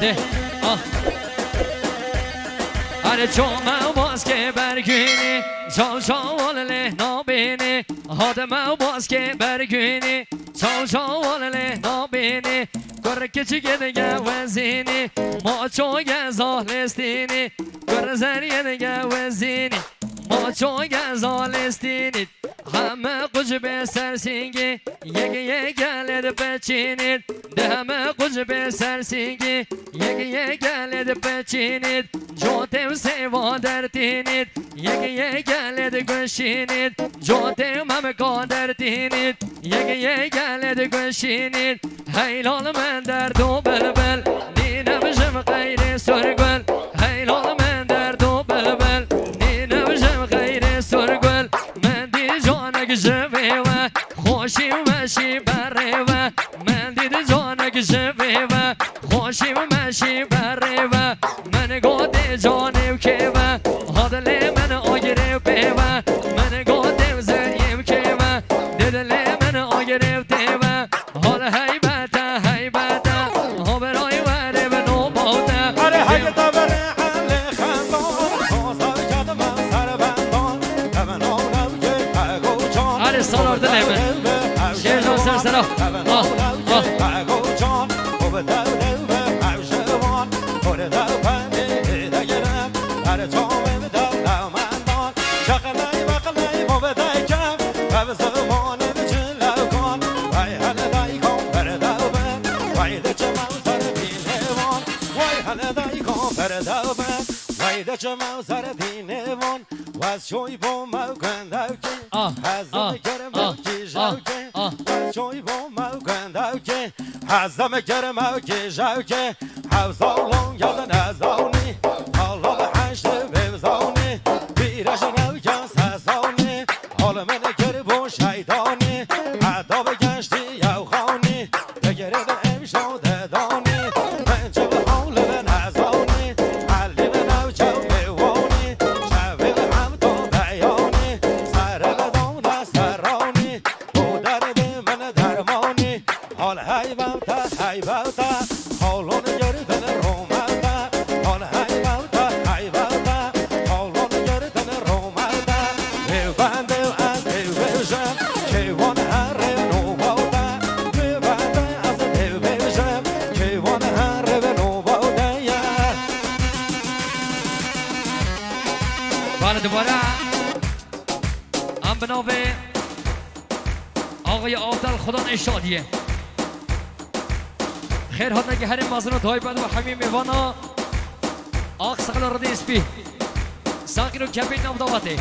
ده هر جامع باز که برگینی چال چال نابینی هادم باز که برگینی چال چال نابینی گر کچی گدگه وزینی ما چوگه زالستینی گر زریه دگه وزینی ما چوگه زالستینی همه قجب سرسینگی یک گلد بچینید ده همه قجب سرسینگی یک گلد بچینید جوتم سیوا درتینید یک گلد گشینید جوتم همه قادر تینید یک گلد گشینید هیلال من در دو بلبل نینمشم غیر سرگل هیلال من در دو بلبل نینمشم غیر سرگل جوی و خوشی و مشی بره و من دید جانک جوی و خوشی و مشی بره و من گوده جانم که و حادل من آگره به و من گوده زنیم که و دل من آگره به و حال حیبته حیبته ها برای وره به نوباته اره حیبته بره حل خندان خواسته کدم سر بندان هر سالار دلمه شیر دو سر سرا وایده جمع سر دینوان و از شوی با موکنده که هزم کرم کی جوکه و از شوی با موکنده که هزم کرم کی جوکه حوزالون یادن ازانی حالا به حشت بوزانی بیرش روکن سزانی حالا من کرب و شیطانی حدا به گشتی یو خانی بگرد امشاد دانی من چه به حال به نزانی حلی به نو چو بیوانی شوی به هم تا بیانی سر به دام دسترانی بودر به من درمانی حال حیبوتا حیبوتا حالون گردن رومتا حال حیبوتا حیبوتا حالون گردن رومتا ببنده از بیوشم کیوان هر نوباتا ببنده از بیوشم کیوان هر نوباتا بله دوباره هم به نام آقای آفدل خدا نشادیه خیر حد نگه هر مازن و دای بند و همین میوانا آق سقل رده اسپی ساقی رو کبین نام داوته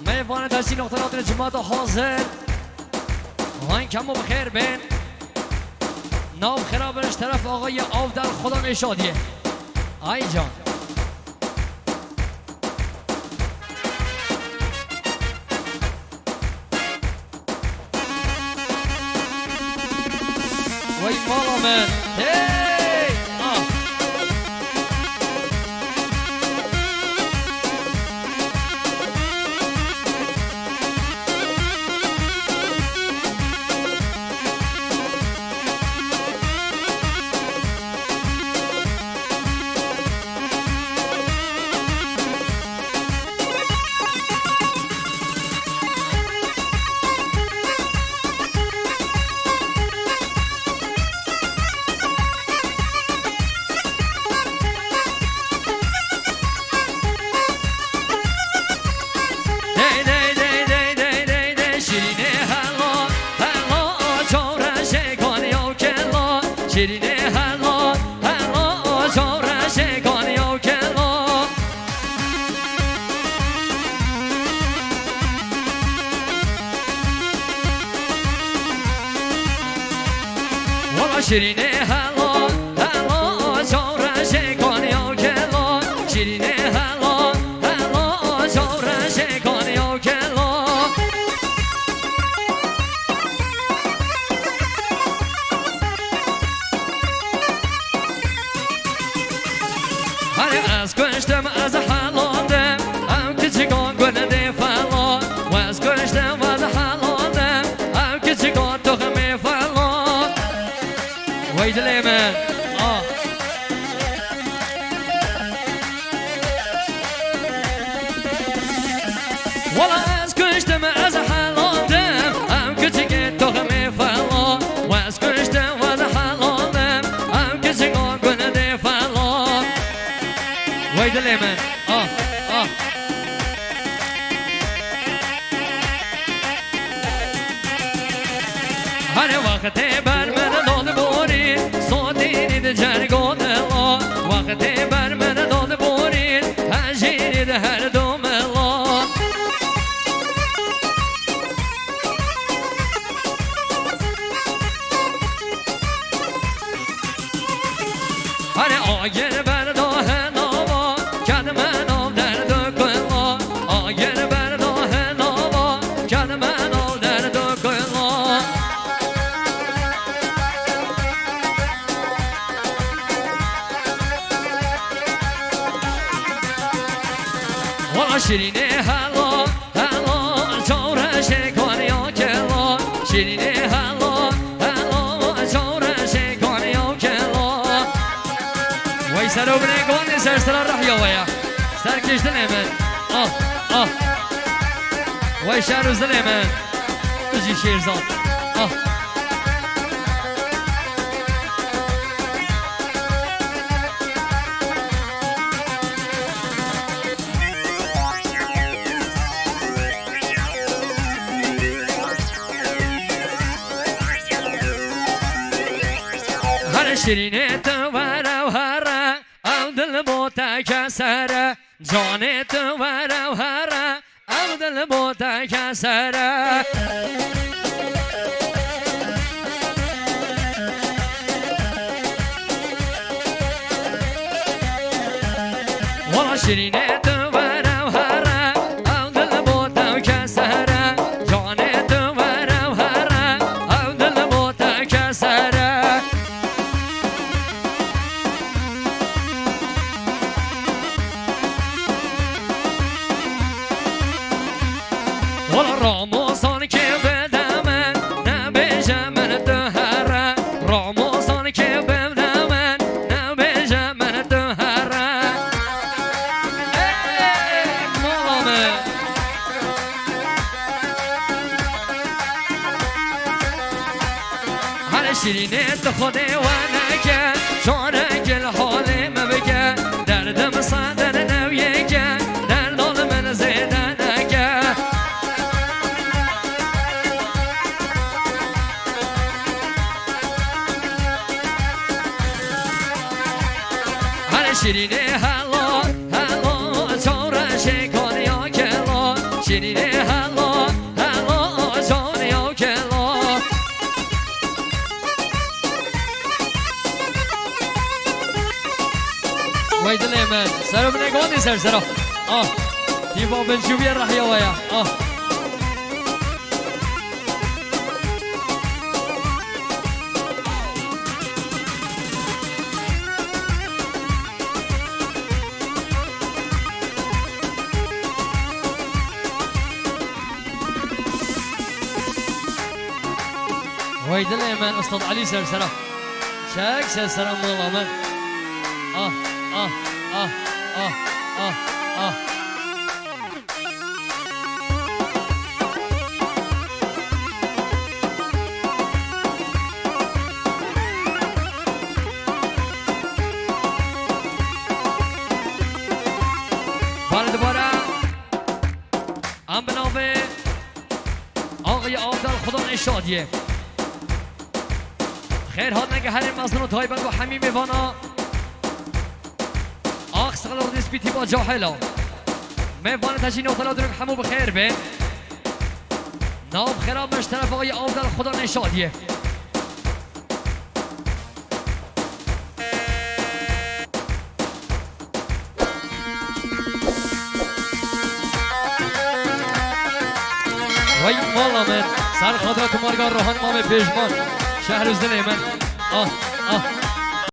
میوان دستی نقطرات جماعت حاضر وان کمو بخیر بین نام خرابرش طرف آقای آفدل خدا نشادیه آی جان وای مالا من هی شیرینه هلا هلا چاره شکانی و کلا والا شیرینه هلا هلا چاره شکانی و کلا شیرینه هلا هلا چاره شکانی و کلا از گشتم از حالانده هم کچگان گنده فلا و از گشتم از حالانده هم کچگان تخمه فلا وای دل من هر آگر برداه ناوا کد من آب درد و کلا آگر برداه ناوا کد من آب درد و کلا ولا شیرینه هلا هلا جورش کن یا کلا شیرینه هلا هلا جورش کن یا کلا وای سرو بنگوان سر سر رح یا ویا سر کش دل من وای شهر دل من بجی شیرزاد شیرینه تو ورو هره او دل بوتا کسره جانه تو ورو هره او دل بوتا کسره والا شیرینه تو ورو هره او دل بوتا کسره جانه تو ورو هره او دل بوتا کسره راموزان که بدمن نبیجه من دهره راموزان که بدمن نبیجه من دهره مالامه هر شیرینه تو خوده و نگه چاره گل حاله مبگه دردم صدر نویه گه دردال من زیده شیرینه هلا هلا چاره شکار یا کلا شیرینه هلا هلا چاره یا کلا وای دل من سرو بنگوانی سر سرا تیبا بنشوبی رحیا ویا وای دل من استاد علی سرسرا شک سرسرا مولا من بله دوباره ام بنابه آقای عبدال خدا نشادیه خیر حال نگه هر مزنون و تایبند و همین میوانا آخ سقل و نسبیتی با جاهلا میوان تجین و طلا درک همو بخیر به ناب خراب مشترف آقای عبدال خدا نشادیه وای مالا من سر خاطرات مارگار روحان مام پیشمان شهر زل من